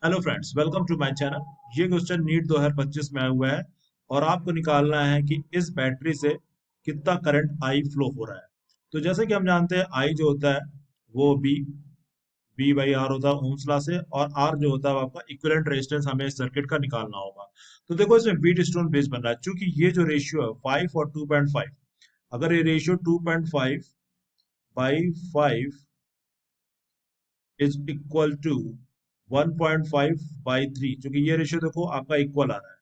Hello friends, welcome to my channel. ये question NEET 2025 में आया हुआ है और आपको निकालना है कि इस बैटरी से कितना करंट आई फ्लो हो रहा है। तो जैसे कि हम जानते हैं आई जो होता है वो बी बाई आर होता है ओम्स लॉ से, और आर जो होता है वो आपका इक्विवेलेंट रेजिस्टेंस हमें इस सर्किट का निकालना होगा। तो देखो इसमें बीट स्टोन बेस बन रहा है, चूंकि ये जो रेशियो है 5 और 2.5, अगर ये ratio 2.5 by 5 is equal to 1.5 by 3, क्योंकि ये रेशियो देखो आपका इक्वल आ रहा है।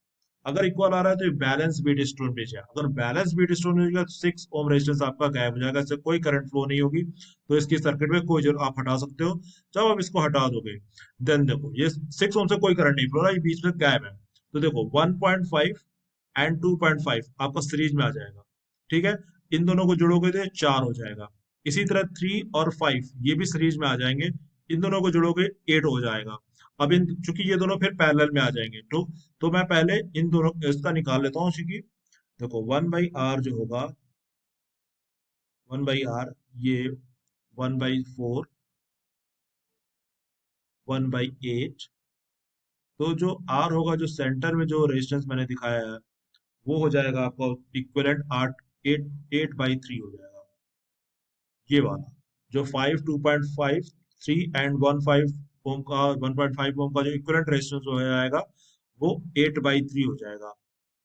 अगर इक्वल आ रहा है तो ये बैलेंस बीट स्टोन पेज है। अगर बैलेंस बीट स्टोन होगा तो 6 ओम रेजिस्टेंस आपका गायब हो जाएगा, इससे कोई करंट फ्लो नहीं होगी। तो इसकी सर्किट में कोई जरूर आप हटा सकते हो। जब आप इसको हटा दोगे देन देखो ये 6 ओम से कोई करंट नहीं फ्लो रहा, ये बीच में गायब है। तो देखो 1.5 एंड 2.5 आपका सीरीज में आ जाएगा। ठीक है, इन दोनों को जोड़ोगे तो 4 हो जाएगा। इसी तरह 3 और 5 ये भी सीरीज में आ जाएंगे, इन दोनों को जोड़ोगे 8 हो जाएगा। अब इन चूंकि ये दोनों फिर पैरेलल में आ जाएंगे तो मैं पहले इन दोनों इसका निकाल लेता हूँ। क्योंकि देखो 1/r जो होगा, 1/r ये 1/4, 1/8। तो जो r होगा, जो सेंटर में जो रेजिस्टेंस मैंने दिखाया है वो हो जाएगा आपका इक्विवेलेंट 8/3 हो जाएगा। ये वाला जो 5, 2.5, 3 एंड 1.5 ओम का 1.5 ओम का जो इक्विवेलेंट रेजिस्टेंस हो जाएगा वो 8/3 हो जाएगा।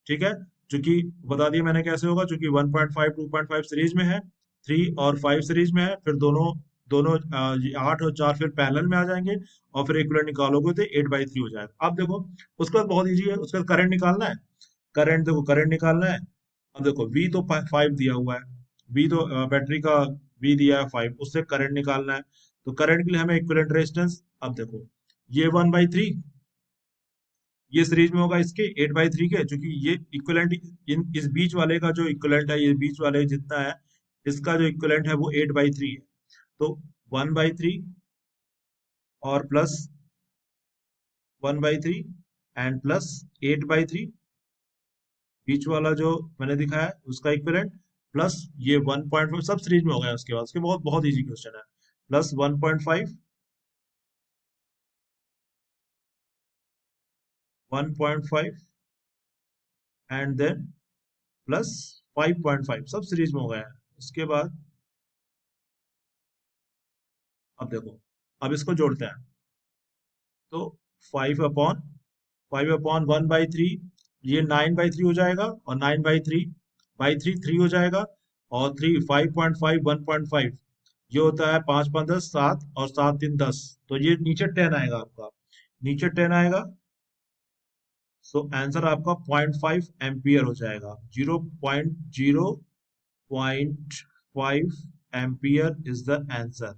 ठीक है, क्योंकि बता दिया मैंने कैसे होगा, क्योंकि 1.5 2.5 सीरीज में है, 3 और 5 सीरीज में है, फिर दोनों दोनों 8 और 4 फिर पैरेलल में आ जाएंगे, और फिर इक्विवेलेंट निकालोगे तो 8/3 हो जाएगा। अब देखो उसके बाद बहुत इजी है, उसका करंट निकालना है। करंट देखो, करंट निकालना है। अब देखो वी तो 5 दिया हुआ है, वी तो बैटरी का वी दिया है 5, उससे करंट निकालना है। तो करंट के लिए हमें इक्विवेलेंट रेजिस्टेंस, अब देखो ये 1/3, ये सीरीज में होगा इसके 8/3 के, क्योंकि ये इक्विवेलेंट इन इस बीच वाले का जो इक्विवेलेंट है, ये बीच वाले जितना है इसका जो इक्विवेलेंट है वो 8/3 है। तो 1/3 और प्लस 1/3 एंड प्लस 8/3, बीच वाला जो मैंने दिखाया है उसका इक्विवेलेंट, प्लस ये 1.5, सब सीरीज में हो गया। उसके बाद उसके बहुत बहुत इजी क्वेश्चन है। प्लस 1.5, 1.5 एंड देन प्लस 5.5, सब सीरीज में हो गया है। उसके बाद अब देखो, अब इसको जोड़ते हैं। तो 5/5/1 1/3, ये 9/3 हो जाएगा, और 9/3 3 हो जाएगा, और 3 5.5 1.5 ये होता है 5 5 10 7, और 7 3 10, तो ये नीचे 10 आएगा आपका, नीचे 10 आएगा। सो आंसर आपका 0.5 एम्पियर हो जाएगा। 0.5 एम्पियर इज द आंसर।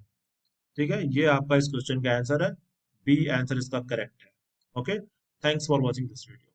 ठीक है, ये आपका इस क्वेश्चन का आंसर है। बी आंसर इसका करेक्ट है। Okay, thanks for watching this video.